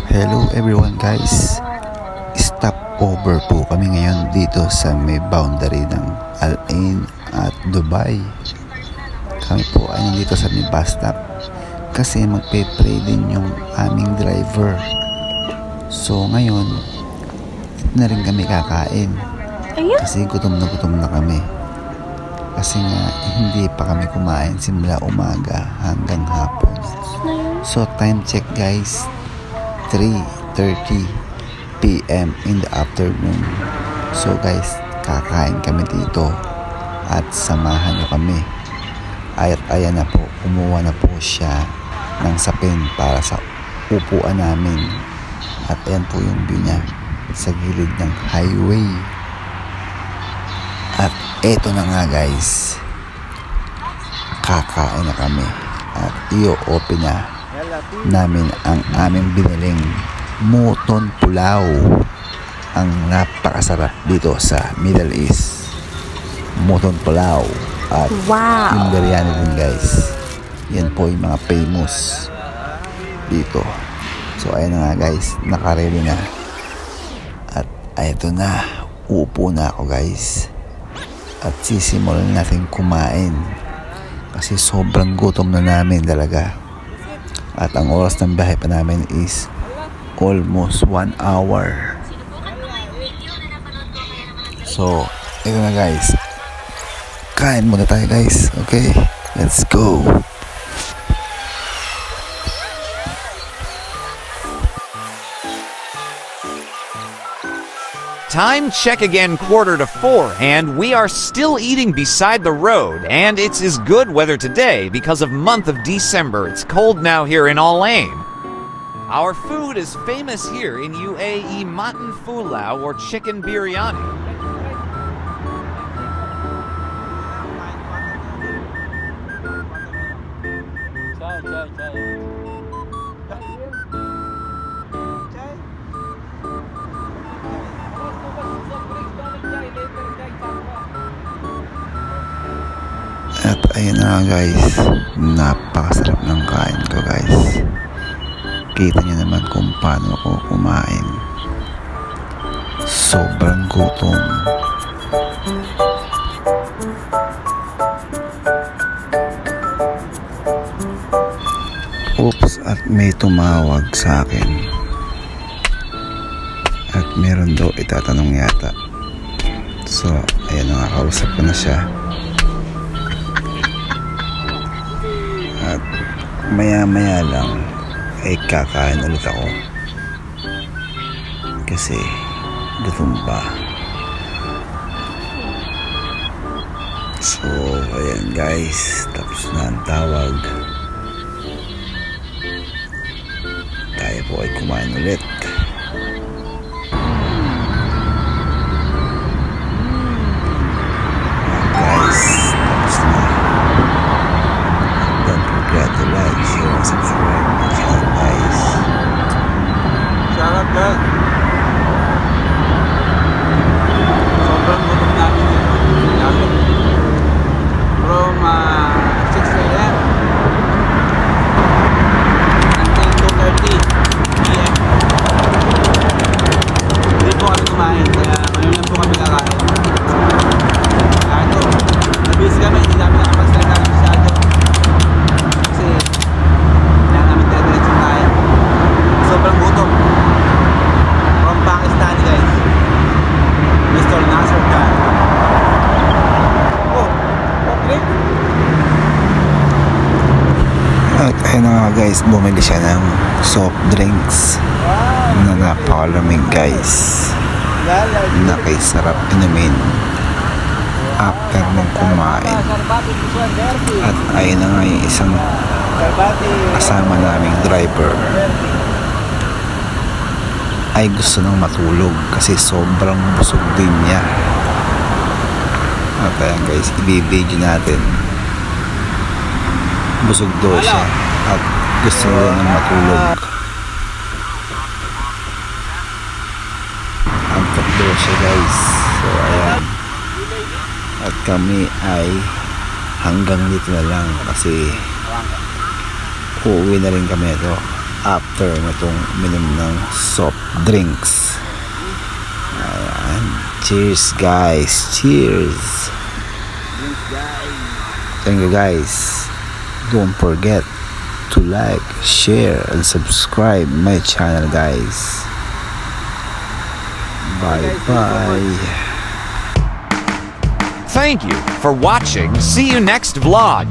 Hello everyone guys, stop over po kami ngayon dito sa may boundary ng Al Ain at Dubai. Kami po ay nandito sa may bus stop kasi magpe-pray din yung aming driver. So ngayon na rin kami kakain kasi gutom na kami, kasi nga hindi pa kami kumain simula umaga hanggang hapon. So time check guys, 3:30 PM in the afternoon. So guys, kakain kami dito at samahan nyo kami. At ayan na po, kumuha na po siya ng sapin para sa upuan namin. At ayan po yung view niya sa gilid ng highway. At eto na nga guys, kakain na kami at i-open na namin ang aming biniling Muton Pulao, ang napakasarap dito sa Middle East. Muton Pulao at yung biryani din guys. Yan po yung mga famous dito. So ayan na nga guys, nakaready na. At eto na, uupo na ako guys. At sisimulan natin kumain kasi sobrang gutom na namin talaga. At ang oras ng biyahe pa namin is almost 1 hour. So, ito na guys. Kain muna tayo guys. Okay, let's go. Time check again, 3:45, and we are still eating beside the road, and it's is good weather today because of month of December. It's cold now here in Al Ain. Our food is famous here in UAE, mutton pulao or chicken biryani. At ayun na guys, napakasarap ng kain ko guys. Kita nyo naman kung paano ako kumain. Sobrang gutom. Oops, at may tumawag sa akin. At meron daw itatanong yata. So, ayun na, kausap ko na siya. At maya lang ay kakain ulit ako kasi gutom pa. So ayan guys, tapos na ang tawag. Tayo po ay kumain ulit. Guys, tapos na. Don't forget to like, share, and subscribe my channel guys. Shout out guys. Sobrang gutom namin from 6 AM until 2:30 PM. Hindi po kami kumain, kaya ngayon lang po kami kakain. Kaya ito, nabis kami, hindi namin nakapagsalita masyado. Kasi kaya namin diretso tayo. Sobrang gutom. From Pakistan guys, Mr. Nasser Khan. Oh, okay. At ayun na nga guys, bumili siya ng soft drinks na napakalamig guys, nakisarap inumin after mong kumain. At ayun na nga yung isang kasama naming driver ay gusto nang matulog kasi sobrang busog din niya. At ayan guys, i-video natin. Busog daw siya at gusto daw nang matulog. Antok daw siya guys. So ayan, at kami ay hanggang dito na lang kasi uuwi na rin kami ito. after nitong minim ng soft drinks. Ayan. Cheers guys, cheers. Thank you guys. Don't forget to like, share, and subscribe my channel guys. Bye bye. Thank you for watching. See you next vlog.